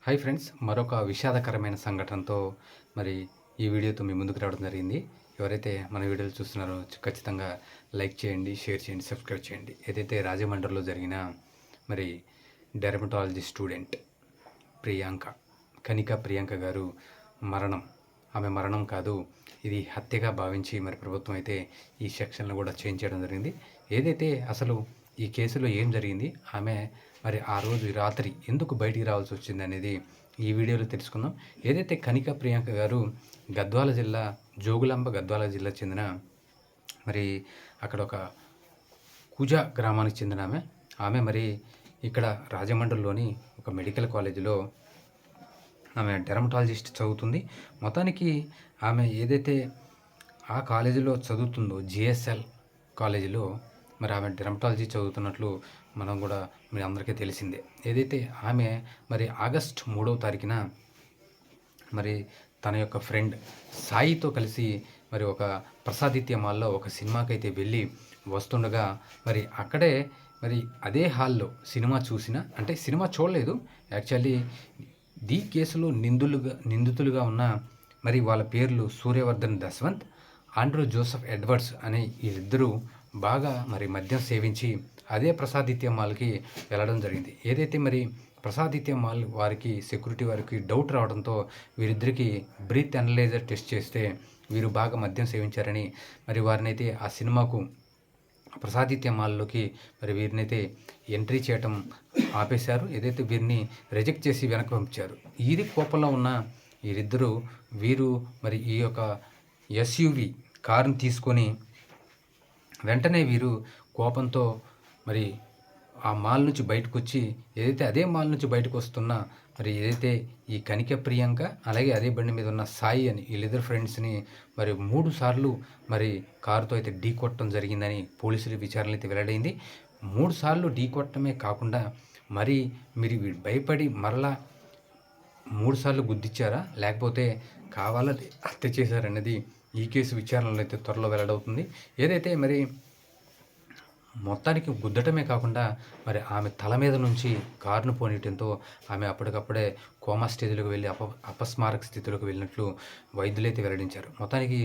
Hi friends, మరొక విషాదకరమైన సంఘటనతో మరి ఈ వీడియోతో మీ ముందుకు రావడం జరిగింది. ఎవరైతే మన వీడియోలు చూస్తున్నారో ఖచ్చితంగా లైక్ చేయండి, షేర్ చేయండి, సబ్స్క్రైబ్ చేయండి. ఏదైతే రాజమండ్రిలో జరిగిన మరి డెర్మటాలజీ స్టూడెంట్ ప్రియాంక, కనిక ప్రియాంక గారు మరణం. ఆమె మరణం కాదు, ఇది హత్యగా భావించి మరి ప్రభుత్వం అయితే ఈ సెక్షన్లు కూడా చేంజ్ చేయడం జరిగింది. ఏదైతే అసలు ఈ కేసులో ఏం జరిగింది, ఆమె మరి ఆ రోజు రాత్రి ఎందుకు బయటికి రావాల్సి వచ్చింది అనేది ఈ వీడియోలో తెలుసుకుందాం. ఏదైతే కనిక ప్రియాంక గారు గద్వాల జిల్లా జోగులాంబ గద్వాల జిల్లా చెందిన మరి అక్కడ ఒక కుజ గ్రామానికి చెందిన ఆమె మరి ఇక్కడ రాజమండ్రిలోని ఒక మెడికల్ కాలేజీలో ఆమె డెర్మటాలజిస్ట్ చదువుతుంది. మొత్తానికి ఆమె ఏదైతే ఆ కాలేజీలో చదువుతుందో జిఎస్ఎల్ కాలేజీలో మరి ఆమె డెర్మటాలజీ చదువుతున్నట్లు మనం కూడా మీ అందరికీ తెలిసిందే. ఏదైతే ఆమె మరి ఆగస్ట్ 3వ తారీఖున మరి తన యొక్క ఫ్రెండ్ సాయితో కలిసి మరి ఒక ప్రసాదిత్య మాల్లో ఒక సినిమాకైతే వెళ్ళి వస్తుండగా మరి అక్కడే మరి అదే హాల్లో సినిమా చూసిన, అంటే సినిమా చూడలేదు యాక్చువల్లీ, ఈ కేసులో నిందితులుగా ఉన్న మరి వాళ్ళ పేర్లు సూర్యవర్ధన్ దశవంత్, ఆండ్రూ జోసెఫ్ ఎడ్వర్డ్స్ అనే వీళ్ళిద్దరూ బాగా మరి మద్యం సేవించి అదే ప్రసాదిత్య మాల్కి వెళ్ళడం జరిగింది. ఏదైతే మరి ప్రసాదిత్య మాల్ వారికి సెక్యూరిటీ వారికి డౌట్ రావడంతో వీరిద్దరికి బ్రీత్ అనలైజర్ టెస్ట్ చేస్తే వీరు బాగా మద్యం సేవించారని మరి వారినైతే ఆ సినిమాకు ప్రసాదిత్య మాల్లోకి మరి వీరినైతే ఎంట్రీ చేయటం ఆపేశారు. ఏదైతే వీరిని రిజెక్ట్ చేసి వెనక్కి పంపించారు. ఇది కోపంలో ఉన్న వీరు మరి ఈ యొక్క ఎస్యూవి కారుని తీసుకొని వెంటనే వీరు కోపంతో మరి ఆ మాల్ నుంచి బయటకు వచ్చి, ఏదైతే అదే మాల్ నుంచి బయటకు వస్తున్న మరి ఏదైతే ఈ కనిక ప్రియాంక అలాగే అదే బండి మీద ఉన్న సాయి అని వీళ్ళిద్దరు ఫ్రెండ్స్ని మరి 3 సార్లు మరి కారుతో అయితే ఢీ కొట్టడం జరిగిందని పోలీసుల విచారణ అయితే వెల్లడైంది. 3 సార్లు ఢీ కొట్టడమే కాకుండా మరి మీరు భయపడి మరలా 3 సార్లు గుద్దిచ్చారా లేకపోతే కావాలని హత్య చేశారన్నది ఈ కేసు విచారణలో అయితే త్వరలో వెల్లడవుతుంది. ఏదైతే మరి మొత్తానికి గుద్దటమే కాకుండా మరి ఆమె తల మీద నుంచి కారును పోనీయటంతో ఆమె అప్పటికప్పుడే కోమా స్టేజ్లోకి వెళ్ళి అపస్మారక స్థితిలోకి వెళ్ళినట్లు వైద్యులైతే వెల్లడించారు. మొత్తానికి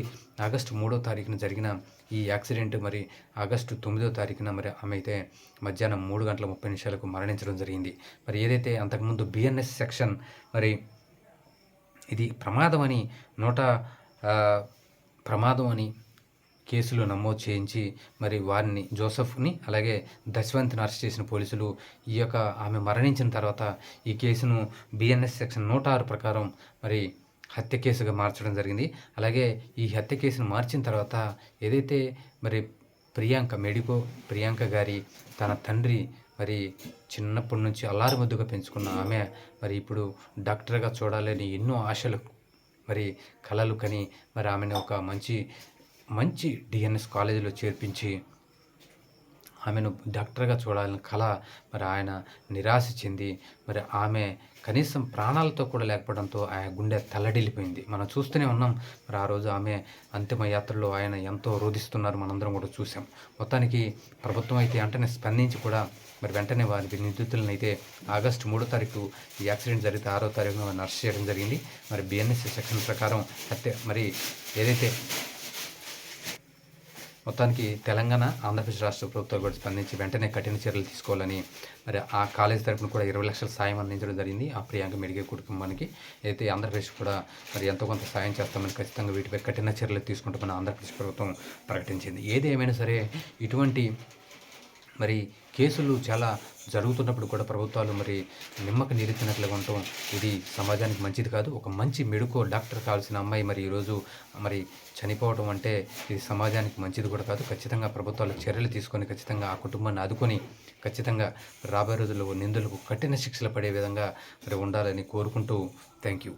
ఆగస్టు 3వ తారీఖున జరిగిన ఈ యాక్సిడెంట్ మరి ఆగస్టు 9వ తారీఖున మరి ఆమె అయితే మధ్యాహ్నం 3:30 మరణించడం జరిగింది. మరి ఏదైతే అంతకుముందు బిఎన్ఎస్ సెక్షన్ మరి ఇది ప్రమాదం అని కేసులు నమోదు చేయించి మరి వారిని జోసెఫ్ని అలాగే దశవంత్ని అరెస్ట్ చేసిన పోలీసులు ఈ యొక్క ఆమె మరణించిన తర్వాత ఈ కేసును బిఎన్ఎస్ సెక్షన్ 106 ప్రకారం మరి హత్య కేసుగా మార్చడం జరిగింది. అలాగే ఈ హత్య కేసును మార్చిన తర్వాత ఏదైతే మరి ప్రియాంక గారి తన తండ్రి మరి చిన్నప్పటి నుంచి అల్లారు ముద్దుగా పెంచుకున్న ఆమె మరి ఇప్పుడు డాక్టర్గా చూడాలని ఎన్నో ఆశలు మరి కలలు కని మరి ఆమెను ఒక మంచి డిఎన్ఎస్ కాలేజీలో చేర్పించి ఆమెను డాక్టర్గా చూడాలని కళ మరి ఆయన నిరాశ చెంది మరి ఆమె కనీసం ప్రాణాలతో కూడా లేకపోవడంతో ఆయన గుండె తల్లడిల్లిపోయింది. మనం చూస్తూనే ఉన్నాం. మరి ఆ రోజు ఆమె అంతిమ యాత్రలో ఆయన ఎంతో రోధిస్తున్నారు, మనందరం కూడా చూసాం. మొత్తానికి ప్రభుత్వం అయితే వెంటనే స్పందించి కూడా మరి వెంటనే వారి నిందితులను అయితే ఆగస్టు 3వ తారీఖు ఈ యాక్సిడెంట్ జరిగితే 6వ తారీఖున వారిని అరెస్ట్ చేయడం జరిగింది. మరి బిఎన్ఎస్ సెక్షన్ ప్రకారం హత్య మరి ఏదైతే మొత్తానికి తెలంగాణ, ఆంధ్రప్రదేశ్ రాష్ట్ర ప్రభుత్వాలు కూడా స్పందించి వెంటనే కఠిన చర్యలు తీసుకోవాలని మరి ఆ కాలేజ్ తరపున కూడా 20 లక్షల సాయం అందించడం జరిగింది ఆ ప్రియాంక మెడికల్ కుటుంబానికి. అయితే ఆంధ్రప్రదేశ్ కూడా మరి ఎంతో కొంత సాయం చేస్తామని ఖచ్చితంగా వీటిపై కఠిన చర్యలు తీసుకుంటామని ఆంధ్రప్రదేశ్ ప్రభుత్వం ప్రకటించింది. ఏది ఏమైనా సరే ఇటువంటి మరి కేసులు చాలా జరుగుతున్నప్పుడు కూడా ప్రభుత్వాలు మరి నిమ్మక నీరెత్తినట్లుగా ఉండటం ఇది సమాజానికి మంచిది కాదు. ఒక మంచి డాక్టర్ కావాల్సిన అమ్మాయి మరి ఈరోజు మరి చనిపోవడం అంటే ఇది సమాజానికి మంచిది కూడా కాదు. ఖచ్చితంగా ప్రభుత్వాలు చర్యలు తీసుకొని ఖచ్చితంగా ఆ కుటుంబాన్ని ఆదుకొని ఖచ్చితంగా రాబోయే రోజుల్లో నిందులకు కఠిన శిక్షలు పడే విధంగా మరి ఉండాలని కోరుకుంటూ థ్యాంక్ యూ.